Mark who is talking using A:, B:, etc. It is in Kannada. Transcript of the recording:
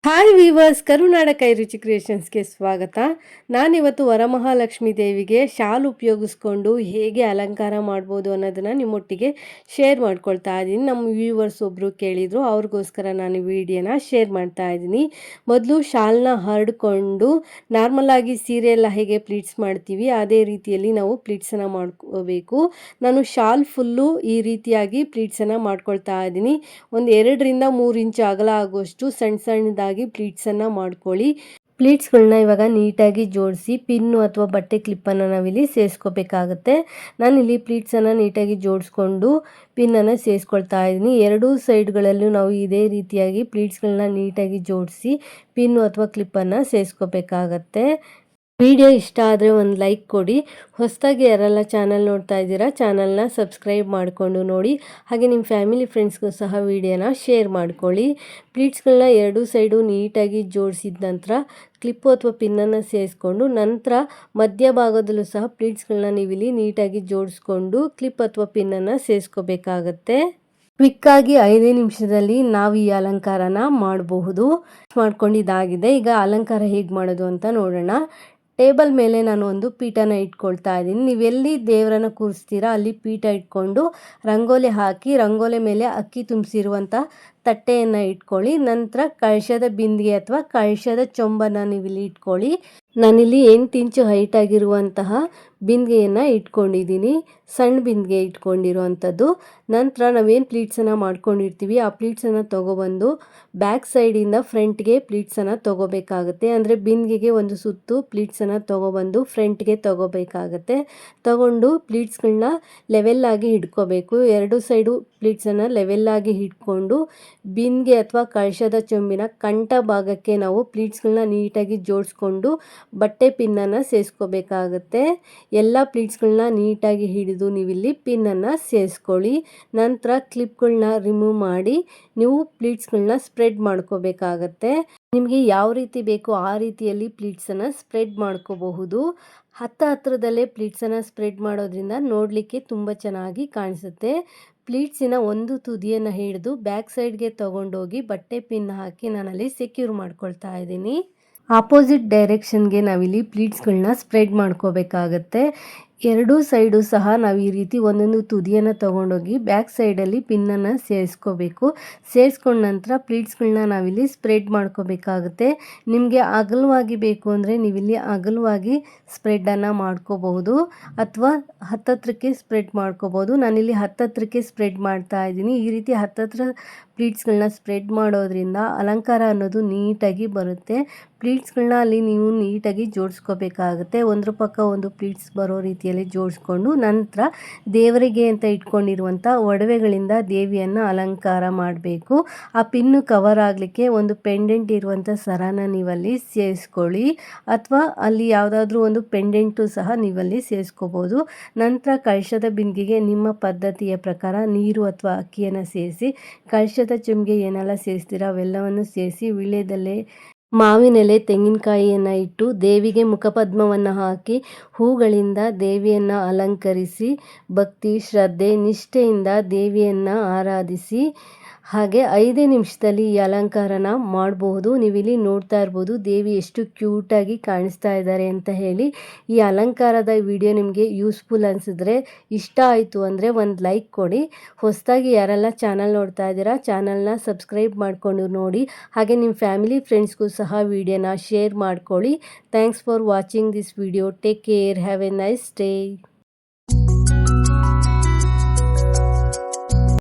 A: ಹಾಯ್ ವೀವರ್ಸ್, ಕರುನಾಡ ಕೈರುಚಿ ಕ್ರಿಯೇಷನ್ಸ್ಗೆ ಸ್ವಾಗತ. ನಾನಿವತ್ತು ವರಮಹಾಲಕ್ಷ್ಮಿ ದೇವಿಗೆ ಶಾಲು ಉಪಯೋಗಿಸ್ಕೊಂಡು ಹೇಗೆ ಅಲಂಕಾರ ಮಾಡ್ಬೋದು ಅನ್ನೋದನ್ನು ನಿಮ್ಮೊಟ್ಟಿಗೆ ಶೇರ್ ಮಾಡ್ಕೊಳ್ತಾ ಇದ್ದೀನಿ. ನಮ್ಮ ವ್ಯೂವರ್ಸ್ ಒಬ್ಬರು ಕೇಳಿದರು, ಅವ್ರಿಗೋಸ್ಕರ ನಾನು ವಿಡಿಯೋನ ಶೇರ್ ಮಾಡ್ತಾ ಇದ್ದೀನಿ. ಮೊದಲು ಶಾಲನ್ನ ಹರಡ್ಕೊಂಡು ನಾರ್ಮಲಾಗಿ ಸೀರೆ ಎಲ್ಲ ಹೇಗೆ ಪ್ಲೀಟ್ಸ್ ಮಾಡ್ತೀವಿ ಅದೇ ರೀತಿಯಲ್ಲಿ ನಾವು ಪ್ಲೀಟ್ಸನ್ನು ಮಾಡ್ಕೋಬೇಕು. ನಾನು ಶಾಲ್ ಫುಲ್ಲು ಈ ರೀತಿಯಾಗಿ ಪ್ಲೀಟ್ಸನ್ನು ಮಾಡ್ಕೊಳ್ತಾ ಇದ್ದೀನಿ. ಒಂದು 2-3 ಇಂಚು ಅಗಲ ಆಗುವಷ್ಟು ಸಣ್ಣ ಸಣ್ಣದಾಗಿ ಪ್ಲೀಟ್ಸನ್ನು ಮಾಡ್ಕೊಳ್ಳಿ. ಪ್ಲೀಟ್ಸ್ಗಳನ್ನ ಇವಾಗ ನೀಟಾಗಿ ಜೋಡಿಸಿ ಪಿನ್ನು ಅಥವಾ ಬಟ್ಟೆ ಕ್ಲಿಪ್ಪನ್ನು ನಾವಿಲ್ಲಿ ಸೇರಿಸ್ಕೋಬೇಕಾಗತ್ತೆ. ನಾನಿಲ್ಲಿ ಪ್ಲೀಟ್ಸನ್ನು ನೀಟಾಗಿ ಜೋಡಿಸ್ಕೊಂಡು ಪಿನ್ನನ್ನು ಸೇರಿಸ್ಕೊಳ್ತಾ ಇದ್ದೀನಿ. ಎರಡೂ ಸೈಡ್ಗಳಲ್ಲೂ ನಾವು ಇದೇ ರೀತಿಯಾಗಿ ಪ್ಲೀಟ್ಸ್ಗಳನ್ನ ನೀಟಾಗಿ ಜೋಡಿಸಿ ಪಿನ್ನು ಅಥವಾ ಕ್ಲಿಪ್ಪನ್ನು ಸೇರಿಸ್ಕೋಬೇಕಾಗತ್ತೆ. ವಿಡಿಯೋ ಇಷ್ಟ ಆದರೆ ಒಂದು ಲೈಕ್ ಕೊಡಿ. ಹೊಸದಾಗಿ ಯಾರೆಲ್ಲ ಚಾನಲ್ ನೋಡ್ತಾ ಇದ್ದೀರಾ ಚಾನಲ್ನ ಸಬ್ಸ್ಕ್ರೈಬ್ ಮಾಡಿಕೊಂಡು ನೋಡಿ. ಹಾಗೆ ನಿಮ್ಮ ಫ್ಯಾಮಿಲಿ ಫ್ರೆಂಡ್ಸ್ಗೂ ಸಹ ವಿಡಿಯೋನ ಶೇರ್ ಮಾಡ್ಕೊಳ್ಳಿ. ಪ್ಲೀಟ್ಸ್ಗಳನ್ನ ಎರಡೂ ಸೈಡು ನೀಟಾಗಿ ಜೋಡಿಸಿದ ನಂತರ ಕ್ಲಿಪ್ಪು ಅಥವಾ ಪಿನ್ನನ್ನು ಸೇರಿಸ್ಕೊಂಡು ನಂತರ ಮಧ್ಯಭಾಗದಲ್ಲೂ ಸಹ ಪ್ಲೀಟ್ಸ್ಗಳನ್ನ ನೀವಿಲ್ಲಿ ನೀಟಾಗಿ ಜೋಡಿಸ್ಕೊಂಡು ಕ್ಲಿಪ್ ಅಥವಾ ಪಿನ್ನನ್ನು ಸೇರಿಸ್ಕೋಬೇಕಾಗತ್ತೆ. ಕ್ವಿಕ್ಕಾಗಿ 5 ನಿಮಿಷದಲ್ಲಿ ನಾವು ಈ ಅಲಂಕಾರನ ಮಾಡಬಹುದು. ಮಾಡ್ಕೊಂಡಿದ್ದಾಗಿದೆ. ಈಗ ಅಲಂಕಾರ ಹೇಗೆ ಮಾಡೋದು ಅಂತ ನೋಡೋಣ. ಟೇಬಲ್ ಮೇಲೆ ನಾನು ಒಂದು ಪೀಠನ ಇಟ್ಕೊಳ್ತಾ ಇದ್ದೀನಿ. ನೀವೆಲ್ಲಿ ದೇವರನ್ನ ಕೂರಿಸ್ತೀರಾ ಅಲ್ಲಿ ಪೀಠ ಇಟ್ಕೊಂಡು ರಂಗೋಲಿ ಹಾಕಿ ರಂಗೋಲಿ ಮೇಲೆ ಅಕ್ಕಿ ತುಂಬಿಸಿರುವಂಥ ತಟ್ಟೆಯನ್ನು ಇಟ್ಕೊಳ್ಳಿ. ನಂತರ ಕಳಶದ ಬಿಂದಿಗೆ ಅಥವಾ ಕಳಶದ ಚೊಂಬನ್ನು ನೀವಿಲ್ಲಿ ಇಟ್ಕೊಳ್ಳಿ. ನಾನಿಲ್ಲಿ 8 ಇಂಚು ಹೈಟ್ ಆಗಿರುವಂತಹ ಬಿಂದಿಗೆಯನ್ನು ಇಟ್ಕೊಂಡಿದ್ದೀನಿ. ಸಣ್ಣ ಬಿಂದಿಗೆ ಇಟ್ಕೊಂಡಿರುವಂಥದ್ದು. ನಂತರ ನಾವೇನು ಪ್ಲೀಟ್ಸನ್ನು ಮಾಡ್ಕೊಂಡಿರ್ತೀವಿ ಆ ಪ್ಲೀಟ್ಸನ್ನು ತೊಗೊಬಂದು ಬ್ಯಾಕ್ ಸೈಡಿಂದ ಫ್ರಂಟ್ಗೆ ಪ್ಲೀಟ್ಸನ್ನು ತೊಗೋಬೇಕಾಗುತ್ತೆ. ಅಂದರೆ ಬಿಂದಿಗೆಗೆ ಒಂದು ಸುತ್ತು ಪ್ಲೀಟ್ಸನ್ನು ತೊಗೊಬಂದು ಫ್ರಂಟ್ಗೆ ತೊಗೋಬೇಕಾಗತ್ತೆ. ತಗೊಂಡು ಪ್ಲೀಟ್ಸ್ಗಳನ್ನ ಲೆವೆಲ್ಲಾಗಿ ಹಿಡ್ಕೋಬೇಕು. ಎರಡು ಸೈಡು ಪ್ಲೀಟ್ಸನ್ನು ಲೆವೆಲ್ಲಾಗಿ ಹಿಡ್ಕೊಂಡು ಬಿಂದಿಗೆ ಅಥವಾ ಕಳಶದ ಚೊಂಬಿನ ಕಂಠ ಭಾಗಕ್ಕೆ ನಾವು ಪ್ಲೀಟ್ಸ್ಗಳನ್ನ ನೀಟಾಗಿ ಜೋಡಿಸ್ಕೊಂಡು ಬಟ್ಟೆ ಪಿನ್ನನ್ನು ಸೇರಿಸ್ಕೋಬೇಕಾಗತ್ತೆ. ಎಲ್ಲ ಪ್ಲೀಟ್ಸ್ಗಳನ್ನ ನೀಟಾಗಿ ಹಿಡಿದು ನೀವಿಲ್ಲಿ ಪಿನ್ನನ್ನು ಸೇರಿಸ್ಕೊಳ್ಳಿ. ನಂತರ ಕ್ಲಿಪ್ಗಳನ್ನ ರಿಮೂವ್ ಮಾಡಿ ನೀವು ಪ್ಲೀಟ್ಸ್ಗಳನ್ನ ಸ್ಪ್ರೆಡ್ ಮಾಡ್ಕೋಬೇಕಾಗತ್ತೆ. ನಿಮಗೆ ಯಾವ ರೀತಿ ಬೇಕೋ ಆ ರೀತಿಯಲ್ಲಿ ಪ್ಲೀಟ್ಸನ್ನು ಸ್ಪ್ರೆಡ್ ಮಾಡ್ಕೋಬಹುದು. ಹತ್ತಿರದಲ್ಲೇ ಪ್ಲೀಟ್ಸನ್ನು ಸ್ಪ್ರೆಡ್ ಮಾಡೋದ್ರಿಂದ ನೋಡಲಿಕ್ಕೆ ತುಂಬ ಚೆನ್ನಾಗಿ ಕಾಣಿಸುತ್ತೆ. ಪ್ಲೀಟ್ಸಿನ ಒಂದು ತುದಿಯನ್ನು ಹಿಡಿದು ಬ್ಯಾಕ್ ಸೈಡ್ಗೆ ತೊಗೊಂಡೋಗಿ ಬಟ್ಟೆ ಪಿನ್ ಹಾಕಿ ನಾನಲ್ಲಿ ಸೆಕ್ಯೂರ್ ಮಾಡ್ಕೊಳ್ತಾ ಇದ್ದೀನಿ. ಆಪೋಸಿಟ್ ಡೈರೆಕ್ಷನ್ಗೆ ನಾವಿಲ್ಲಿ ಪ್ಲೀಟ್ಸ್ಗಳನ್ನ ಸ್ಪ್ರೆಡ್ ಮಾಡ್ಕೋಬೇಕಾಗತ್ತೆ. ಎರಡೂ ಸೈಡು ಸಹ ನಾವು ಈ ರೀತಿ ಒಂದೊಂದು ತುದಿಯನ್ನು ತೊಗೊಂಡೋಗಿ ಬ್ಯಾಕ್ ಸೈಡಲ್ಲಿ ಪಿನ್ನನ್ನು ಸೇರಿಸ್ಕೋಬೇಕು. ಸೇರಿಸ್ಕೊಂಡ ನಂತರ ಪ್ಲೀಟ್ಸ್ಗಳನ್ನ ನಾವಿಲ್ಲಿ ಸ್ಪ್ರೆಡ್ ಮಾಡ್ಕೋಬೇಕಾಗುತ್ತೆ. ನಿಮಗೆ ಅಗಲವಾಗಿ ಬೇಕು ಅಂದರೆ ನೀವಿಲ್ಲಿ ಅಗಲವಾಗಿ ಸ್ಪ್ರೆಡ್ಡನ್ನು ಮಾಡ್ಕೋಬಹುದು ಅಥವಾ ಹತ್ತತ್ರಕ್ಕೆ ಸ್ಪ್ರೆಡ್ ಮಾಡ್ಕೋಬೋದು. ನಾನಿಲ್ಲಿ ಹತ್ತತ್ರಕ್ಕೆ ಸ್ಪ್ರೆಡ್ ಮಾಡ್ತಾ ಇದ್ದೀನಿ. ಈ ರೀತಿ ಹತ್ತತ್ರ ಪ್ಲೀಟ್ಸ್ಗಳನ್ನ ಸ್ಪ್ರೆಡ್ ಮಾಡೋದ್ರಿಂದ ಅಲಂಕಾರ ಅನ್ನೋದು ನೀಟಾಗಿ ಬರುತ್ತೆ. ಪ್ಲೀಟ್ಸ್ಗಳನ್ನ ಅಲ್ಲಿ ನೀವು ನೀಟಾಗಿ ಜೋಡಿಸ್ಕೋಬೇಕಾಗುತ್ತೆ. ಒಂದ್ರ ಪಕ್ಕ ಒಂದು ಪ್ಲೀಟ್ಸ್ ಬರೋ ರೀತಿಯಲ್ಲಿ ಜೋಡಿಸ್ಕೊಂಡು ನಂತರ ದೇವರಿಗೆ ಅಂತ ಇಟ್ಕೊಂಡಿರುವಂಥ ಒಡವೆಗಳಿಂದ ದೇವಿಯನ್ನು ಅಲಂಕಾರ ಮಾಡಬೇಕು. ಆ ಪಿನ್ನು ಕವರ್ ಆಗಲಿಕ್ಕೆ ಒಂದು ಪೆಂಡೆಂಟ್ ಇರುವಂಥ ಸರನ ನೀವಲ್ಲಿ ಸೇರಿಸ್ಕೊಳ್ಳಿ ಅಥವಾ ಅಲ್ಲಿ ಯಾವುದಾದ್ರೂ ಒಂದು ಪೆಂಡೆಂಟು ಸಹ ನೀವಲ್ಲಿ ಸೇರಿಸ್ಕೋಬೋದು. ನಂತರ ಕಳಶದ ಬಿಂದಿಗೆಗೆ ನಿಮ್ಮ ಪದ್ಧತಿಯ ಪ್ರಕಾರ ನೀರು ಅಥವಾ ಅಕ್ಕಿಯನ್ನು ಸೇರಿಸಿ ಕಳಶದ ಚೆಂಬಿಗೆ ಏನೆಲ್ಲ ಸೇರಿಸ್ತೀರಾ ಅವೆಲ್ಲವನ್ನು ಸೇರಿಸಿ ವೀಳ್ಯದೆಲೆ, ಮಾವಿನೆಲೆ, ತೆಂಗಿನಕಾಯಿಯನ್ನು ಇಟ್ಟು ದೇವಿಗೆ ಮುಖಪದ್ಮವನ್ನು ಹಾಕಿ ಹೂಗಳಿಂದ ದೇವಿಯನ್ನು ಅಲಂಕರಿಸಿ ಭಕ್ತಿ, ಶ್ರದ್ಧೆ, ನಿಷ್ಠೆಯಿಂದ ದೇವಿಯನ್ನು ಆರಾಧಿಸಿ ಹಾಗೆ 5 ನಿಮಿಷದಲ್ಲಿ ಈ ಅಲಂಕಾರನ ಮಾಡಬಹುದು. ನೀವಿಲ್ಲಿ ನೋಡ್ತಾ ಇರ್ಬೋದು ದೇವಿ ಎಷ್ಟು ಕ್ಯೂಟಾಗಿ ಕಾಣಿಸ್ತಾ ಇದ್ದಾರೆ ಅಂತ ಹೇಳಿ. ಈ ಅಲಂಕಾರದ ವಿಡಿಯೋ ನಿಮಗೆ ಯೂಸ್ಫುಲ್ ಅನಿಸಿದ್ರೆ ಇಷ್ಟ ಆಯಿತು ಅಂದರೆ ಒಂದು ಲೈಕ್ ಕೊಡಿ. ಹೊಸದಾಗಿ ಯಾರೆಲ್ಲ ಚಾನಲ್ ನೋಡ್ತಾ ಇದ್ದೀರಾ ಚಾನಲ್ನ ಸಬ್ಸ್ಕ್ರೈಬ್ ಮಾಡಿಕೊಂಡು ನೋಡಿ. ಹಾಗೆ ನಿಮ್ಮ ಫ್ಯಾಮಿಲಿ ಫ್ರೆಂಡ್ಸ್ಗೂ ಸಹ ವಿಡಿಯೋನ ಶೇರ್ ಮಾಡ್ಕೊಳ್ಳಿ. Thanks for watching this video. Take care. Have A nice day.